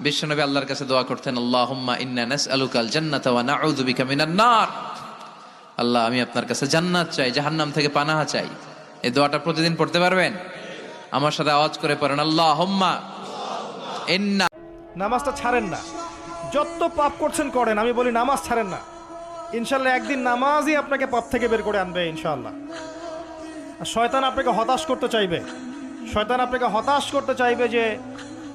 বিশ্বনবী আল্লাহর কাছে দোয়া করতেন, আল্লাহুম্মা ইন্না নাসআলুকাল জান্নাতা ওয়া নাউযু বিকা মিনান নার। আল্লাহ, আমি আপনার কাছে জান্নাত চাই, জাহান্নাম থেকে পানাহ চাই। এই দোয়াটা প্রতিদিন পড়তে পারবেন? আমার সাথে আওয়াজ করে পড়েন, আল্লাহুম্মা ইন্না। নামাজটা ছাড়েন না, যত পাপ করছেন করেন, আমি বলি নামাজ ছাড়েন না। ইনশাল্লাহ একদিন নামাজই আপনাকে পাপ থেকে বের করে আনবে ইনশাআল্লাহ। আর শয়তান আপনাকে হতাশ করতে চাইবে, শয়তান আপনাকে হতাশ করতে চাইবে যে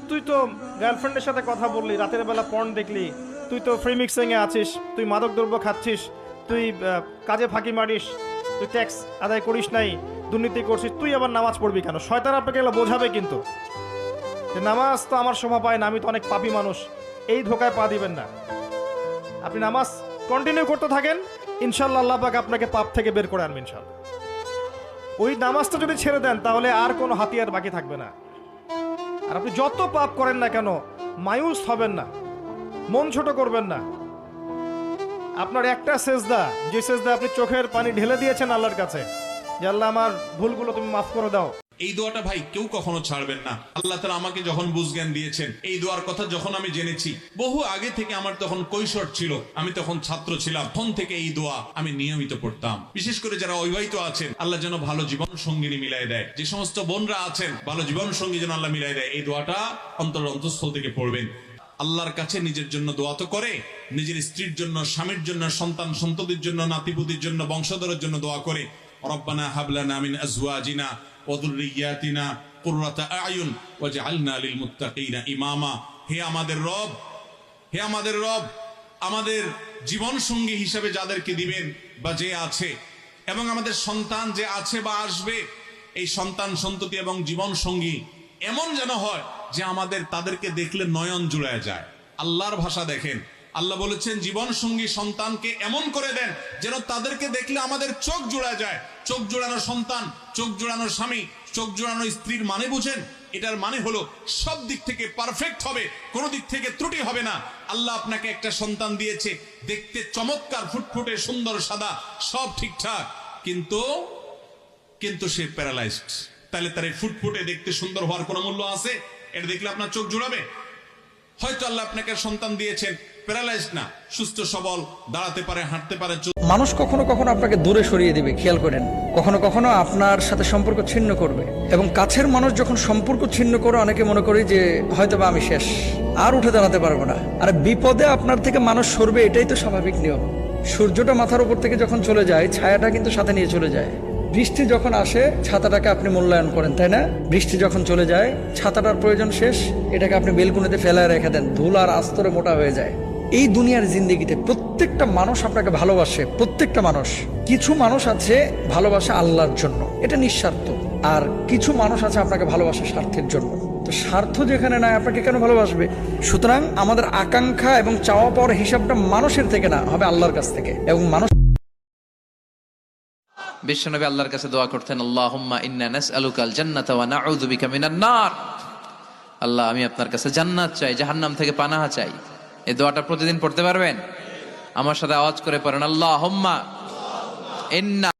তুই তো গার্লফ্রেন্ডের সাথে কথা বললি, রাতের বেলা পর্ন দেখলি, তুই তো ফ্রি মিক্সিংয়ে আছিস, তুই মাদক দ্রব্য খাচ্ছিস, তুই কাজে ফাঁকি মারিস, তুই ট্যাক্স আদায় করিস নাই, দুর্নীতি করছিস, তুই আবার নামাজ পড়বি কেন? শয়তান আপনাকে এগুলো বোঝাবে কিন্তু, যে নামাজ তো আমার শোভা পায় না, আমি তো অনেক পাপী মানুষ। এই ধোকায় পা দিবেন না। আপনি নামাজ কন্টিনিউ করতে থাকেন, ইনশাল্লাহ আল্লাহ পাক আপনাকে পাপ থেকে বের করে আনবেন ইনশাল্লাহ। ওই নামাজটা যদি ছেড়ে দেন তাহলে আর কোনো হাতিয়ার বাকি থাকবে না। আর আপনি যত পাপ করেন না কেন, মায়ুস হবেন না, মন ছোট করবেন না। আপনার একটা সেজদা, যে সেজদা আপনি চোখের পানি ঢেলে দিয়েছেন আল্লাহর কাছে, যে আল্লাহ আমার ভুলগুলো তুমি মাফ করে দাও, এই দোয়াটা ভাই কেউ কখনো ছাড়বেন না। আল্লাহ তাআলা আমাকে যখন বুঝজ্ঞান দিয়েছেন, এই দোয়ার কথা যখন আমি জেনেছি, বহু আগে থেকে, আমার তখন কৈশোর ছিল, আমি তখন ছাত্র ছিলাম, তখন থেকে এই দোয়া আমি নিয়মিত পড়তাম। বিশেষ করে যারা অবিবাহিত আছেন, আল্লাহ যেন ভালো জীবন সঙ্গিনী মিলাই দেয়। যে সমস্ত বোনরা আছেন, ভালো জীবন সঙ্গী যেন আল্লাহ মিলাই দেয়। এই দোয়াটা অন্তঃস্থল থেকে পড়বেন। আল্লাহর কাছে নিজের জন্য দোয়া তো করে, নিজের স্ত্রীর জন্য, স্বামীর জন্য, সন্তান সন্ততির জন্য, নাতিপুতির জন্য, বংশধরের জন্য দোয়া করে, রব্বানা হাবলানা মিন আজওয়াজিনা ওয়া যুররিয়াতিনা কুররাতা আয়ুন ওয়াজআলনা লিল মুত্তাকিনা ইমামা। হে আমাদের রব, হে আমাদের রব, আমাদের জীবন সঙ্গী হিসেবে যাদেরকে দিবেন বা যে আছে, এবং আমাদের সন্তান যে আছে বা আসবে, এই সন্তান সন্ততি এবং জীবন সঙ্গী এমন যেন হয় যে আমাদের তাদেরকে দেখলে নয়ন জুড়ায় যায়। আল্লাহর ভাষা দেখেন, আল্লাহ বলেছেন জীবন সঙ্গী সন্তানকে এমন করে দেন যেন তাদেরকে দেখলে আমাদের চোখ জোড়া যায়। চোখ জোড়ানো সন্তান, চোখ জোড়ানো স্বামী, চোখ জোড়ানো স্ত্রীর মানে বুঝেন? এটার মানে হলো সব দিক থেকে পারফেক্ট হবে, কোনো দিক থেকে ত্রুটি হবে না। আল্লাহ আপনাকে একটা সন্তান দিয়েছে, দেখতে চমৎকার, ফুটফুটে, সুন্দর, সাদা, সব ঠিকঠাক, কিন্তু সে প্যারালাইজড। তাহলে তার এই ফুটফুটে দেখতে সুন্দর হওয়ার কোনো মূল্য আছে? এটা দেখলে আপনার চোখ জোড়াবে? হয়তো আল্লাহ আপনাকে সন্তান দিয়েছেন, প্যারালাইজড না, সুস্থ সবল, দাঁড়াতে পারে, হাঁটতে পারে। মানুষ কখনো কখনো আপনাকে দূরে সরিয়ে দিবে, খেয়াল করেন। কখনো কখনো আপনার সাথে সম্পর্ক ছিন্ন করবে, এবং কাছের মানুষ যখন সম্পর্ক ছিন্ন করে, অনেকে মনে করি যে হয়তোবা আমি শেষ, আর উঠে দাঁড়াতে পারবো না। আর বিপদে আপনার থেকে মানুষ সরবে, এটাই তো স্বাভাবিক নিয়ম। সূর্যটা মাথার উপর থেকে যখন চলে যায়, ছায়াটা কিন্তু সাথে নিয়ে চলে যায়। বৃষ্টি যখন আসে, ছাতাটাকে আপনি মূল্যায়ন করেন, তাই না? বৃষ্টি যখন চলে যায়, ছাতাটার প্রয়োজন শেষ, এটাকে আপনি বেলকুনিতে ফেলায় রেখে দেন, ধুল আর আস্তরে মোটা হয়ে যায়। এই দুনিয়ার জিন্দেগিতে প্রত্যেকটা মানুষ আপনাকে ভালোবাসে, প্রত্যেকটা মানুষ। কিছু মানুষ আছে ভালোবাসা আল্লাহর জন্য, এটা নিঃস্বার্থ, আর কিছু মানুষ আছে আপনাকে ভালোবাসে স্বার্থের জন্য। তো স্বার্থ যেখানে নাই, আপনাকে কেন ভালোবাসবে? সুতরাং আমাদের আকাঙ্ক্ষা এবং চাওয়া পাওয়ার হিসাবটা মানুষের থেকে না, হবে আল্লাহর কাছ থেকে। এবং মানুষ বিশ্বনবী আল্লাহর কাছে দোয়া করতেন, আল্লাহুম্মা ইন্না নাসআলুকাল জান্নাতা ওয়া নাউযু বিকা মিনান নার। আল্লাহ, আমি আপনার কাছে জান্নাত চাই, জাহান্নাম থেকে পানাহ চাই। এই দোয়াটা প্রতিদিন পড়তে পারবেন? আমার সাথে আওয়াজ করে পড়েন, আল্লাহুম্মা ইন্না